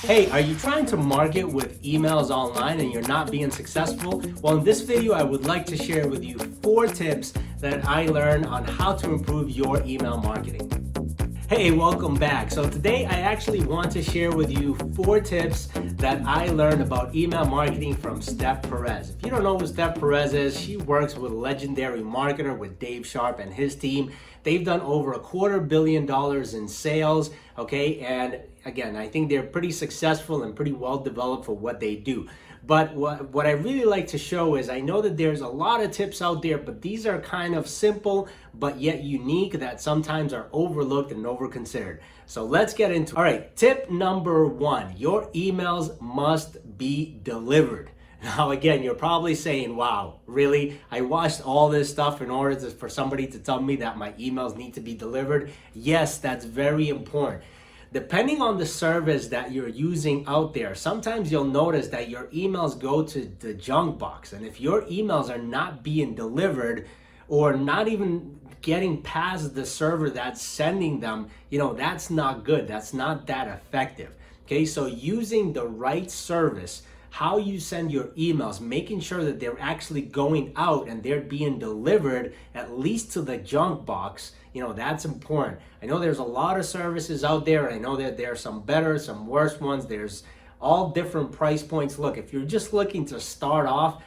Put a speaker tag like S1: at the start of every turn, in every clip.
S1: Hey, are you trying to market with emails online and you're not being successful? Well, in this video, I would like to share with you 4 tips that I learned on how to improve your email marketing. Hey, welcome back. So today I actually want to share with you 4 tips that I learned about email marketing from Steph Perez. If you don't know who Steph Perez is, she works with legendary marketer with Dave Sharp and his team. They've done over $250 million in sales, okay? And again, I think they're pretty successful and pretty well developed for what they do. But what I really like to show is I know that there's a lot of tips out there, but these are kind of simple but yet unique that sometimes are overlooked and overconsidered. So let's get into it. All right, tip number 1, your emails must be delivered. Now, again, you're probably saying, wow, really? I watched all this stuff in order for somebody to tell me that my emails need to be delivered? Yes, that's very important. Depending on the service that you're using out there, sometimes you'll notice that your emails go to the junk box. And if your emails are not being delivered or not even getting past the server that's sending them, that's not good. That's not that effective. Okay, so using the right service, how you send your emails, making sure that they're actually going out and they're being delivered at least to the junk box, that's important. I know there's a lot of services out there, and I know that there are some better, some worse ones. There's all different price points. Look, if you're just looking to start off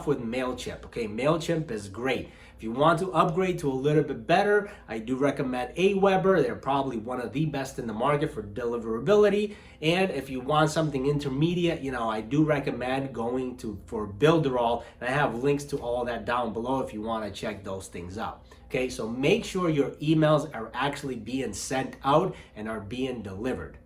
S1: with MailChimp. Okay, MailChimp is great. If you want to upgrade to a little bit better, I do recommend Aweber. They're probably one of the best in the market for deliverability. And if you want something intermediate, I do recommend going for Builderall. And I have links to all that down below if you want to check those things out. Okay, so make sure your emails are actually being sent out and are being delivered.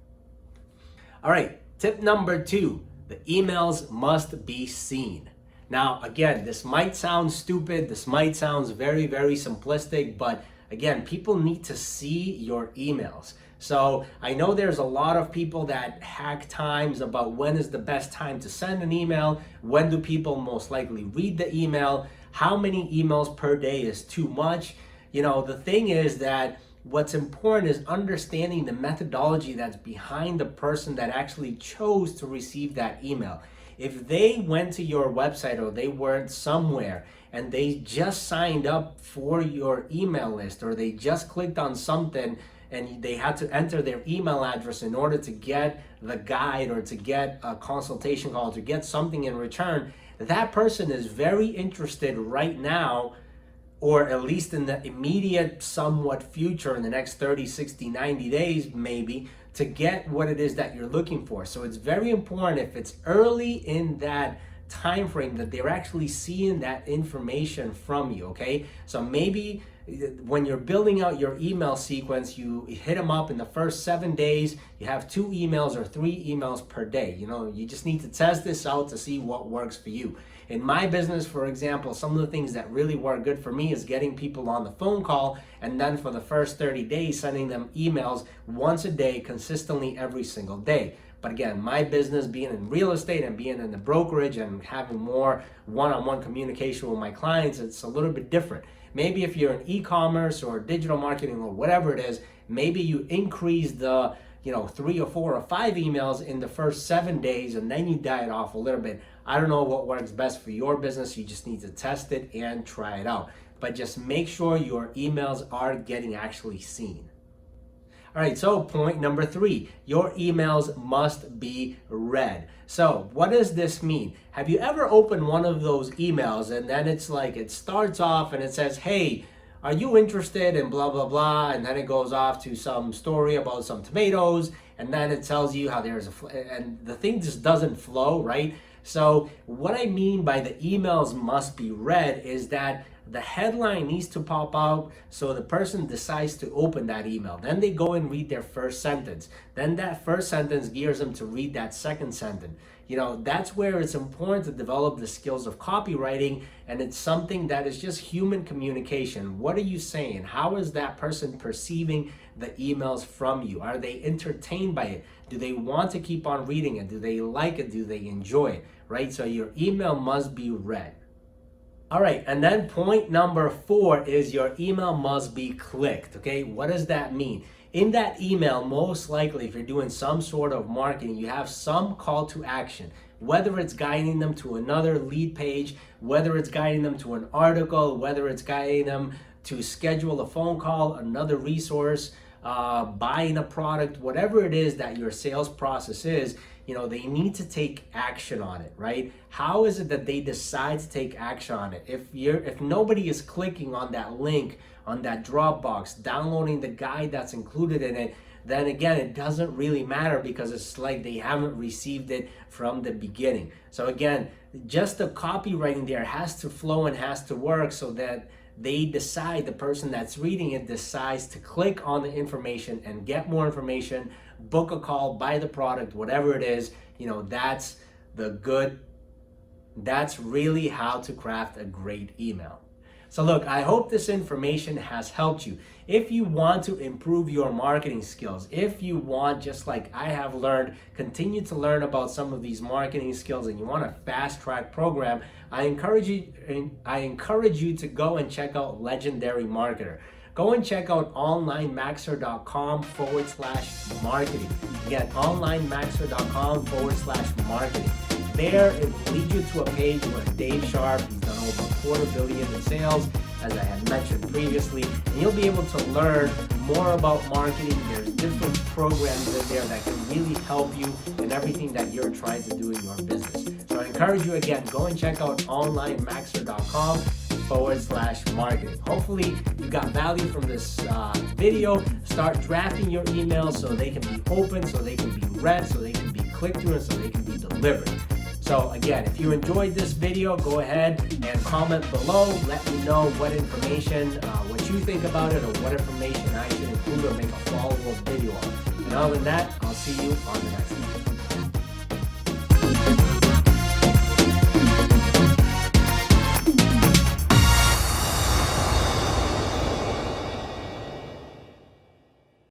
S1: All right, tip number 2, the emails must be seen. Now, again, this might sound stupid, this might sound very, very simplistic, but again, people need to see your emails. So I know there's a lot of people that hack times about when is the best time to send an email, when do people most likely read the email, how many emails per day is too much. The thing is that what's important is understanding the methodology that's behind the person that actually chose to receive that email. If they went to your website or they went somewhere and they just signed up for your email list, or they just clicked on something and they had to enter their email address in order to get the guide or to get a consultation call, to get something in return, that person is very interested right now, or at least in the immediate somewhat future, in the next 30, 60, 90 days maybe, to get what it is that you're looking for. So it's very important, if it's early in that time frame, that they're actually seeing that information from you, okay? So maybe when you're building out your email sequence, you hit them up in the first 7 days, you have 2 emails or 3 emails per day. You just need to test this out to see what works for you. In my business, for example, some of the things that really work good for me is getting people on the phone call, and then for the first 30 days, sending them emails once a day, consistently every single day. But again, my business, being in real estate and being in the brokerage and having more one-on-one communication with my clients, it's a little bit different. Maybe if you're in e-commerce or digital marketing or whatever it is, maybe you increase the 3 or 4 or 5 emails in the first 7 days, and then you diet off a little bit. I don't know what works best for your business. You just need to test it and try it out. But just make sure your emails are getting actually seen. All right, so point number 3, your emails must be read. So what does this mean? Have you ever opened one of those emails and then it's like, it starts off and it says, hey, are you interested in blah, blah, blah? And then it goes off to some story about some tomatoes. And then it tells you how and the thing just doesn't flow, right? So what I mean by the emails must be read is that the headline needs to pop out so the person decides to open that email. Then they go and read their first sentence. Then that first sentence gears them to read that second sentence. That's where it's important to develop the skills of copywriting, and it's something that is just human communication. What are you saying? How is that person perceiving the emails from you? Are they entertained by it? Do they want to keep on reading it? Do they like it? Do they enjoy it? Right? So your email must be read. All right, and then point number 4 is your email must be clicked, okay? What does that mean? In that email, most likely, if you're doing some sort of marketing, you have some call to action, whether it's guiding them to another lead page, whether it's guiding them to an article, whether it's guiding them to schedule a phone call, another resource, buying a product, whatever it is that your sales process is, they need to take action on it, right? How is it that they decide to take action on it? If nobody is clicking on that link, on that Dropbox, downloading the guide that's included in it, then again, it doesn't really matter because it's like they haven't received it from the beginning. So again, just the copywriting there has to flow and has to work so that they decide, the person that's reading it decides to click on the information and get more information, book a call, buy the product, whatever it is. That's really how to craft a great email. So look, I hope this information has helped you. If you want to improve your marketing skills, if you want, just like I have learned, continue to learn about some of these marketing skills, and you want a fast track program, I encourage you to go and check out Legendary Marketer. Go and check out onlinemaxer.com/marketing. Again, onlinemaxer.com/marketing. There, it will lead you to a page where Dave Sharp, he's done over $250 million in sales, as I had mentioned previously, and you'll be able to learn more about marketing. There's different programs in there that can really help you in everything that you're trying to do in your business. So I encourage you, again, go and check out onlinemaxer.com/marketing. Hopefully you got value from this video. Start drafting your emails so they can be open, so they can be read, so they can be clicked through, and so they can be delivered. So again, if you enjoyed this video, go ahead and comment below. Let me know what information, what you think about it, or what information I should include or make a follow-up video on. And other than that, I'll see you on the next one.